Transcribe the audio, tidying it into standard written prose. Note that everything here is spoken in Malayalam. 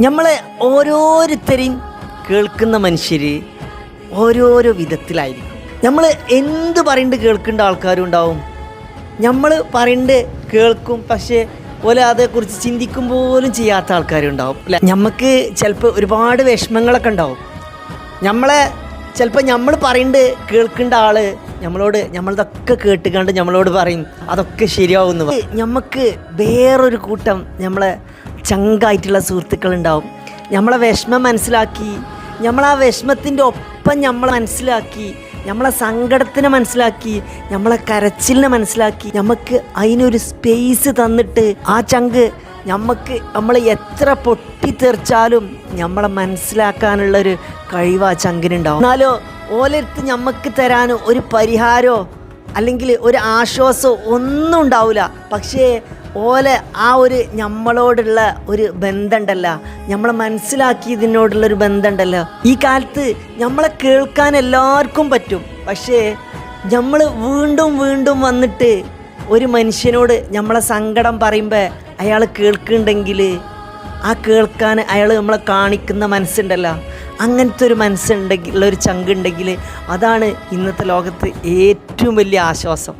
നമ്മളെ ഓരോരുത്തരെയും കേൾക്കുന്ന മനുഷ്യർ ഓരോരോ വിധത്തിലായിരിക്കും. നമ്മൾ എന്ത് പറയുന്നത് കേൾക്കേണ്ട ആൾക്കാരും ഉണ്ടാവും. നമ്മൾ പറയുന്നത് കേൾക്കും, പക്ഷേ പോലെ അതേക്കുറിച്ച് ചിന്തിക്കും പോലും ചെയ്യാത്ത ആൾക്കാരും ഉണ്ടാവും അല്ലേ. നമുക്ക് ചിലപ്പോൾ ഒരുപാട് വിഷമങ്ങളൊക്കെ ഉണ്ടാവും. നമ്മളെ ചിലപ്പോൾ നമ്മൾ പറയുന്നത് കേൾക്കേണ്ട ആൾ നമ്മളതൊക്കെ കേട്ടുകണ്ട് നമ്മളോട് പറയും അതൊക്കെ ശരിയാവുന്നു. നമുക്ക് വേറൊരു കൂട്ടം നമ്മളെ ചങ്കായിട്ടുള്ള സുഹൃത്തുക്കളുണ്ടാവും. നമ്മളെ വിഷമം മനസ്സിലാക്കി, നമ്മളാ വിഷമത്തിൻ്റെ ഒപ്പം നമ്മൾ മനസ്സിലാക്കി, നമ്മളെ സങ്കടത്തിനെ മനസ്സിലാക്കി, നമ്മളെ കരച്ചിലിനെ മനസ്സിലാക്കി, നമുക്ക് അതിനൊരു സ്പേസ് തന്നിട്ട് ആ ചങ്ക് നമ്മൾ എത്ര പൊട്ടിത്തെറിച്ചാലും നമ്മളെ മനസ്സിലാക്കാനുള്ളൊരു കഴിവ് ആ ചങ്കിനുണ്ടാവും. എന്നാലോ ഓലടുത്ത് നമുക്ക് തരാൻ ഒരു പരിഹാരമോ അല്ലെങ്കിൽ ഒരു ആശ്വാസമോ ഒന്നും ഉണ്ടാവില്ല. പക്ഷേ ഓലെ ആ ഒരു നമ്മളോടുള്ള ഒരു ബന്ധമുണ്ടല്ലോ, നമ്മളെ മനസ്സിലാക്കിയതിനോടുള്ളൊരു ബന്ധമുണ്ടല്ലോ. ഈ കാലത്ത് നമ്മളെ കേൾക്കാൻ എല്ലാവർക്കും പറ്റും. പക്ഷേ നമ്മൾ വീണ്ടും വീണ്ടും വന്നിട്ട് ഒരു മനുഷ്യനോട് നമ്മളെ സങ്കടം പറയുമ്പോൾ അയാൾ കേൾക്കുന്നുണ്ടെങ്കിൽ ആ കേൾക്കാൻ അയാൾ നമ്മളെ കാണിക്കുന്ന മനസ്സുണ്ടല്ലോ, അങ്ങനത്തെ ഒരു മനസ്സുണ്ടെങ്കിൽ, ഉള്ളൊരു ചങ്കുണ്ടെങ്കിൽ അതാണ് ഇന്നത്തെ ലോകത്ത് ഏറ്റവും വലിയ ആശ്വാസം.